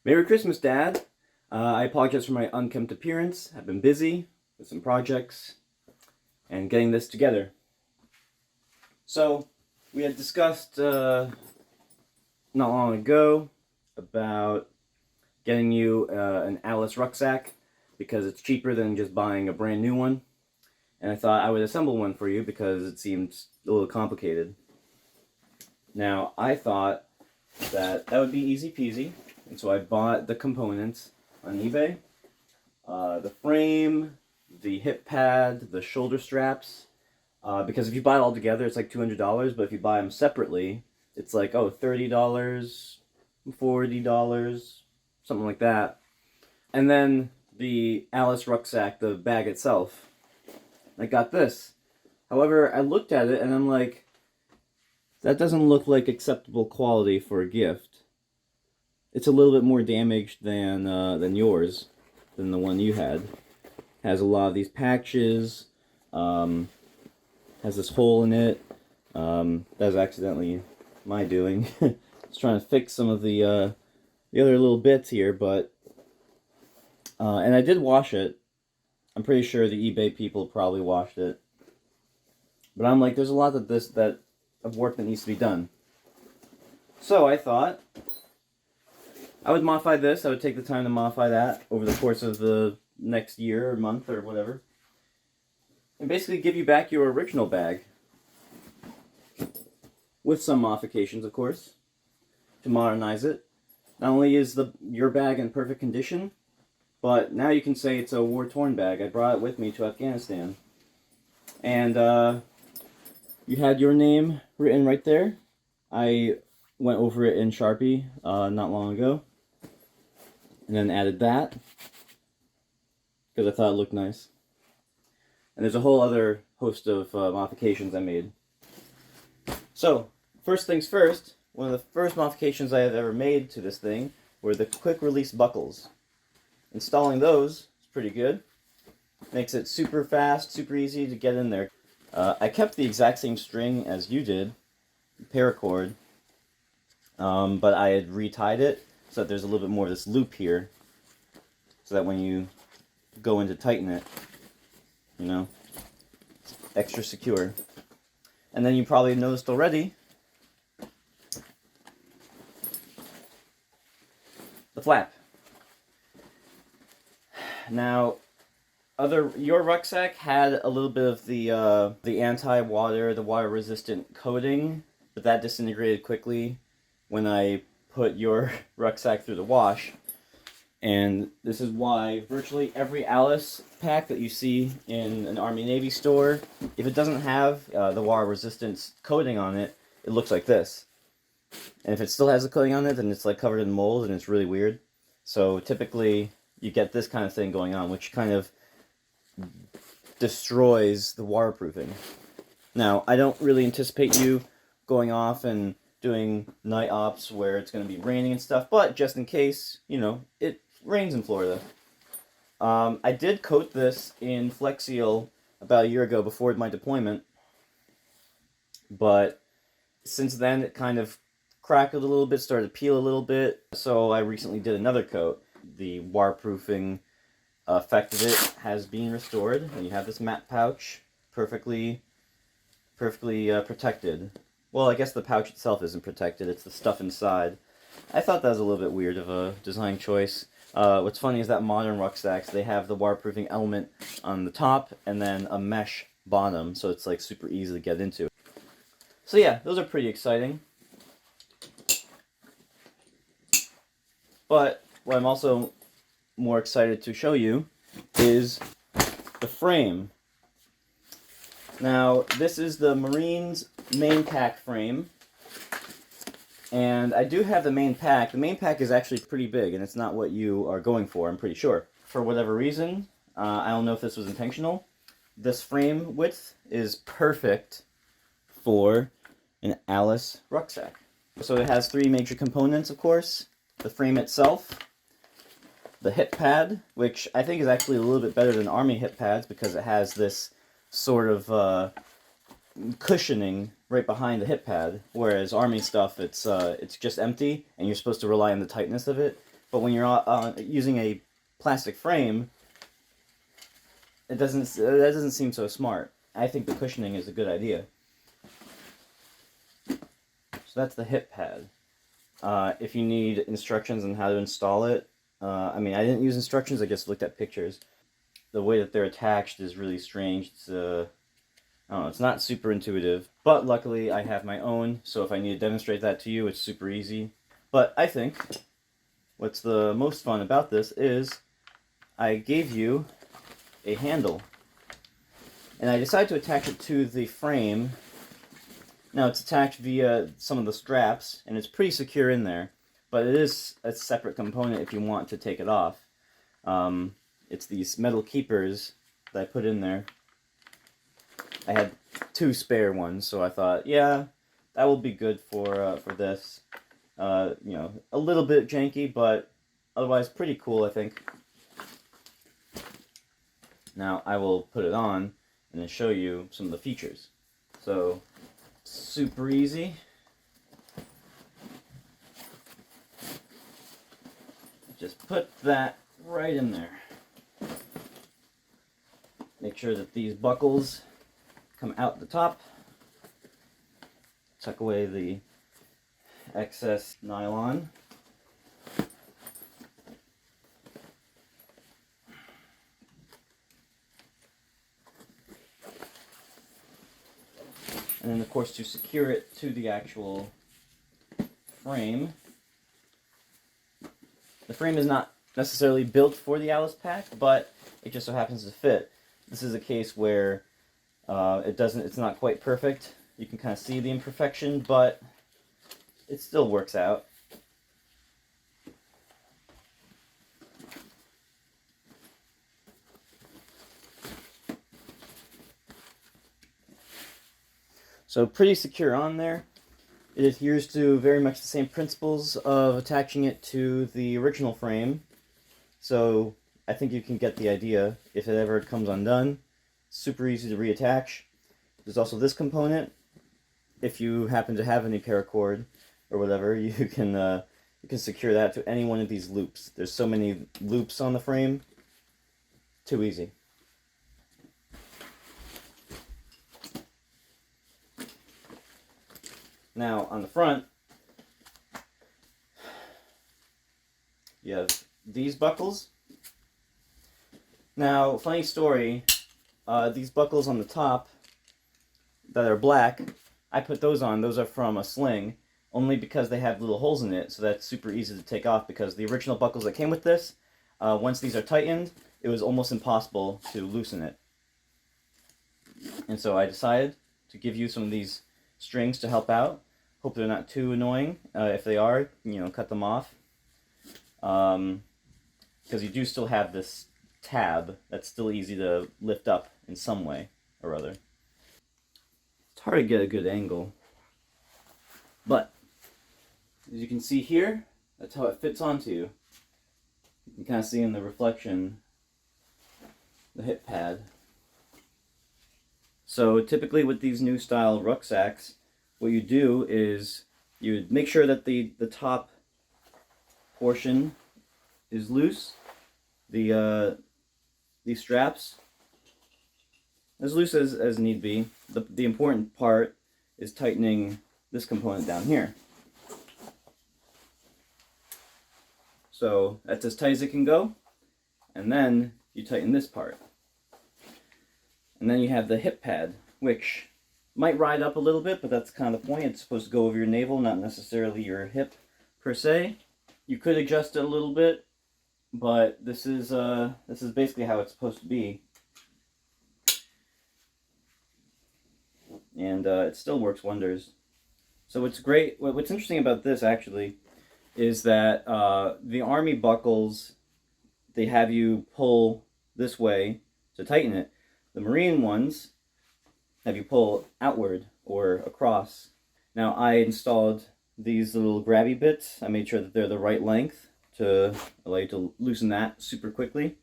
Merry Christmas, Dad! I apologize for my unkempt appearance. I've been busy with some projects and getting this together. So, we had discussed not long ago about getting you an Alice rucksack because it's cheaper than just buying a brand new one. And I thought I would assemble one for you because it seems a little complicated. Now, I thought that would be easy peasy, and so I bought the components on eBay. The frame, the hip pad, the shoulder straps, because if you buy it all together, it's like $200, but if you buy them separately, it's like, oh, $30, $40, something like that. And then the Alice rucksack, the bag itself. I got this. However, I looked at it and I'm like, that doesn't look like acceptable quality for a gift. It's a little bit more damaged than yours, than the one you had. Has a lot of these patches. Has this hole in it. That was accidentally my doing. I was trying to fix some of the other little bits here, but and I did wash it. I'm pretty sure the eBay people probably washed it. But I'm like, there's a lot of work that needs to be done. So I thought I would modify this. I would take the time to modify that over the course of the next year or month or whatever. And basically give you back your original bag. With some modifications, of course, to modernize it. Not only is your bag in perfect condition, but now you can say it's a war-torn bag. I brought it with me to Afghanistan. And you had your name written right there. I went over it in Sharpie not long ago. And then added that, because I thought it looked nice. And there's a whole other host of modifications I made. So, first things first, one of the first modifications I have ever made to this thing were the quick release buckles. Installing those is pretty good. Makes it super fast, super easy to get in there. I kept the exact same string as you did, paracord, but I had retied it so that there's a little bit more of this loop here, so that when you go in to tighten it, you know, it's extra secure. And then you probably noticed already the flap. Now, your rucksack had a little bit of the anti-water, the water-resistant coating, but that disintegrated quickly when I put your rucksack through the wash. And this is why virtually every Alice pack that you see in an Army-Navy store, if it doesn't have the water-resistant coating on it, it looks like this. And if it still has the coating on it, then it's like covered in mold and it's really weird. So typically you get this kind of thing going on, which kind of destroys the waterproofing. Now, I don't really anticipate you going off and doing night ops where it's going to be raining and stuff, but just in case, you know, it rains in Florida. I did coat this in Flex Seal about a year ago before my deployment, but since then it kind of crackled a little bit, started to peel a little bit, so I recently did another coat. The waterproofing effect of it has been restored, and you have this mat pouch perfectly protected. Well, I guess the pouch itself isn't protected, it's the stuff inside. I thought that was a little bit weird of a design choice. What's funny is that modern rucksacks, they have the waterproofing element on the top and then a mesh bottom, so it's like super easy to get into. So yeah, those are pretty exciting. But what I'm also more excited to show you is the frame. Now, this is the Marines main pack frame, and I do have the main pack. The main pack is actually pretty big, and it's not what you are going for, I'm pretty sure. For whatever reason, I don't know if this was intentional, this frame width is perfect for an Alice rucksack. So it has three major components, of course. The frame itself, the hip pad, which I think is actually a little bit better than Army hip pads because it has this sort of cushioning right behind the hip pad, whereas Army stuff, it's just empty, and you're supposed to rely on the tightness of it. But when you're using a plastic frame, that doesn't seem so smart. I think the cushioning is a good idea. So that's the hip pad. If you need instructions on how to install it, I mean, I didn't use instructions, I just looked at pictures. The way that they're attached is really strange. It's, I don't know, it's not super intuitive, but luckily I have my own, so if I need to demonstrate that to you, it's super easy. But I think what's the most fun about this is I gave you a handle, and I decided to attach it to the frame. Now it's attached via some of the straps, and it's pretty secure in there, but it is a separate component if you want to take it off. It's these metal keepers that I put in there. I had 2 spare ones, so I thought, yeah, that will be good for this. You know, a little bit janky, but otherwise pretty cool, I think. Now I will put it on and then show you some of the features. So, super easy. Just put that right in there. Make sure that these buckles come out the top. Tuck away the excess nylon. And then, of course, to secure it to the actual frame. The frame is not necessarily built for the Alice pack, but it just so happens to fit. This is a case where it's not quite perfect. You can kind of see the imperfection, but it still works out. So pretty secure on there. It adheres to very much the same principles of attaching it to the original frame. So I think you can get the idea if it ever comes undone. Super easy to reattach. There's also this component. If you happen to have any paracord or whatever, you can secure that to any one of these loops. There's so many loops on the frame. Too easy. Now, on the front, you have these buckles. Now, funny story, these buckles on the top that are black, I put those on. Those are from a sling, only because they have little holes in it, so that's super easy to take off, because the original buckles that came with this, once these are tightened, it was almost impossible to loosen it. And so I decided to give you some of these strings to help out. Hope they're not too annoying. If they are, you know, cut them off. Because you do still have this tab that's still easy to lift up in some way or other. It's hard to get a good angle. But, as you can see here, that's how it fits onto you. You can kind of see in the reflection the hip pad. So typically with these new style rucksacks, what you do is you make sure that the top portion is loose. These straps as loose as need be. The important part is tightening this component down here. So that's as tight as it can go, and then you tighten this part. And then you have the hip pad, which might ride up a little bit, but that's kind of the point. It's supposed to go over your navel, not necessarily your hip per se. You could adjust it a little bit, but this is basically how it's supposed to be. And it still works wonders. So what's great, what's interesting about this actually, is that the Army buckles, they have you pull this way to tighten it. The Marine ones have you pull outward or across. Now I installed these little grabby bits. I made sure that they're the right length to allow you to loosen that super quickly.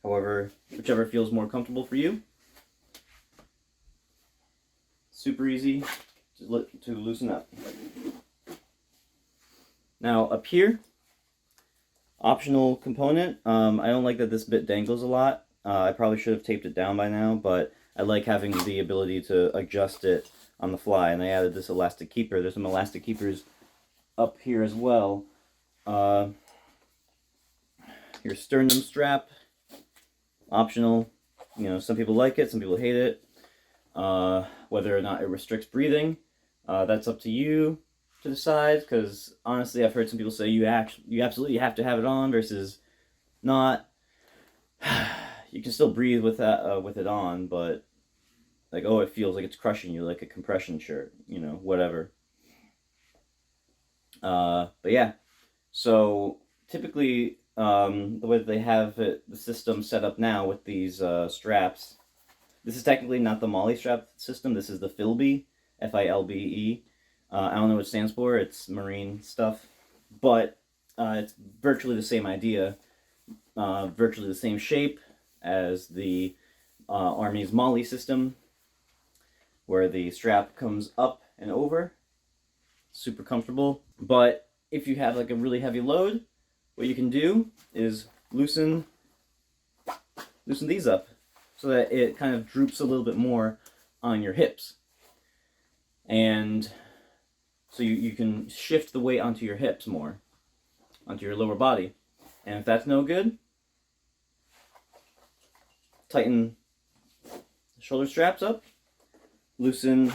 However, whichever feels more comfortable for you. Super easy to loosen up. Now up here, optional component. I don't like that this bit dangles a lot. I probably should have taped it down by now, but I like having the ability to adjust it on the fly, and I added this elastic keeper. There's some elastic keepers up here as well. Your sternum strap, optional. You know, some people like it, some people hate it. Whether or not it restricts breathing, that's up to you to decide, because honestly I've heard some people say you absolutely have to have it on versus not. You can still breathe with that with it on, but like, oh, it feels like it's crushing you, like a compression shirt, you know, whatever. But yeah, so typically the way that they have it, the system set up now with these straps, this is technically not the Molly strap system, this is the Filbe, Filbe. I don't know what it stands for, it's marine stuff, but it's virtually the same idea, virtually the same shape as the Army's Molly system, where the strap comes up and over. Super comfortable. But if you have like a really heavy load, what you can do is loosen these up so that it kind of droops a little bit more on your hips. And so you can shift the weight onto your hips more, onto your lower body. And if that's no good, tighten the shoulder straps up, loosen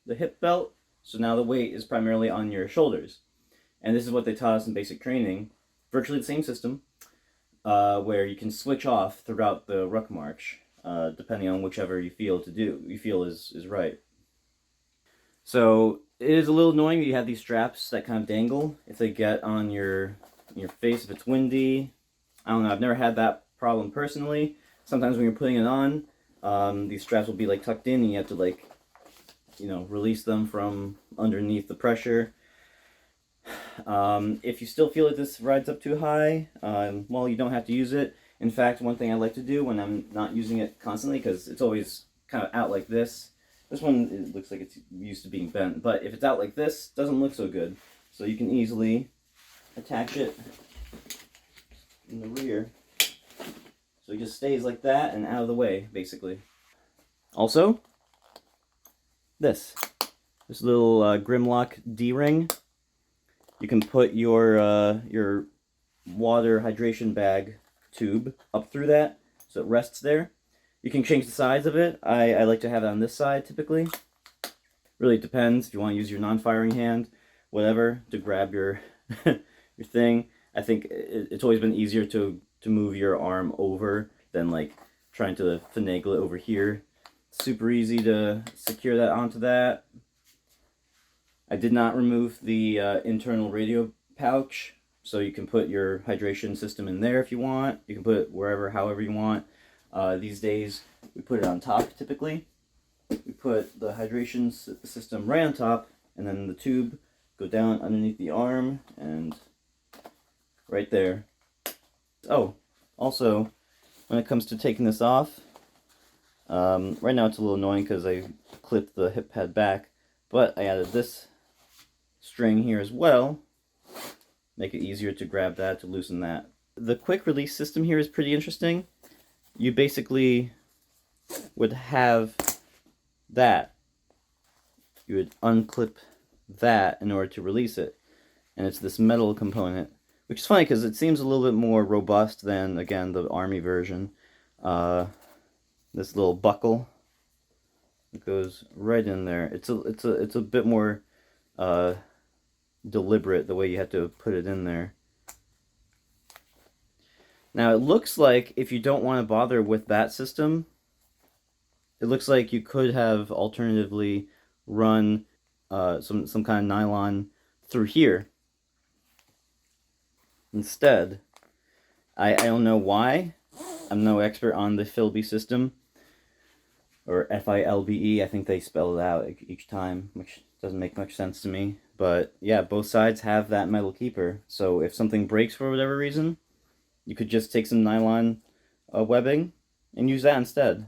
the hip belt, so now the weight is primarily on your shoulders. And this is what they taught us in basic training, virtually the same system, where you can switch off throughout the ruck march, depending on whichever you feel is right. So it is a little annoying that you have these straps that kind of dangle if they get on your face, if it's windy. I don't know, I've never had that problem personally. Sometimes when you're putting it on, these straps will be like tucked in and you have to like, you know, release them from underneath the pressure. If you still feel like this rides up too high, well, you don't have to use it. In fact, one thing I like to do when I'm not using it constantly, because it's always kind of out like this. This one, it looks like it's used to being bent, but if it's out like this, it doesn't look so good. So you can easily attach it in the rear. So it just stays like that and out of the way, basically. Also, this little Grimlock D-ring. You can put your water hydration bag tube up through that, so it rests there. You can change the size of it. I like to have it on this side typically. Really, it depends if you want to use your non-firing hand, whatever, to grab your your thing. I think it's always been easier to move your arm over than like trying to finagle it over here. Super easy to secure that onto that. I did not remove the internal radio pouch, so you can put your hydration system in there if you want. You can put it wherever, however you want. These days, we put it on top typically. We put the hydration system right on top, and then the tube go down underneath the arm and right there. Oh, also, when it comes to taking this off, right now it's a little annoying because I clipped the hip pad back, but I added this string here as well, make it easier to grab that, to loosen that. The quick release system here is pretty interesting. You basically would have that. You would unclip that in order to release it, and it's this metal component, which is funny because it seems a little bit more robust than, again, the Army version. This little buckle, it goes right in there. It's a bit more deliberate the way you have to put it in there. Now it looks like if you don't want to bother with that system, it looks like you could have alternatively run some kind of nylon through here instead. I don't know why. I'm no expert on the Filbe system, or Filbe. I think they spell it out each time, which doesn't make much sense to me. But yeah, both sides have that metal keeper. So if something breaks for whatever reason, you could just take some nylon webbing and use that instead.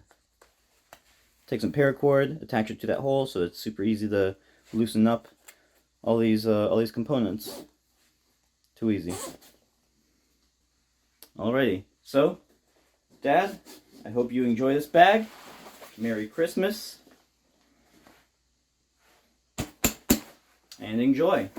Take some paracord, attach it to that hole, so it's super easy to loosen up all these components. Too easy. Alrighty, so, Dad, I hope you enjoy this bag. Merry Christmas. And enjoy.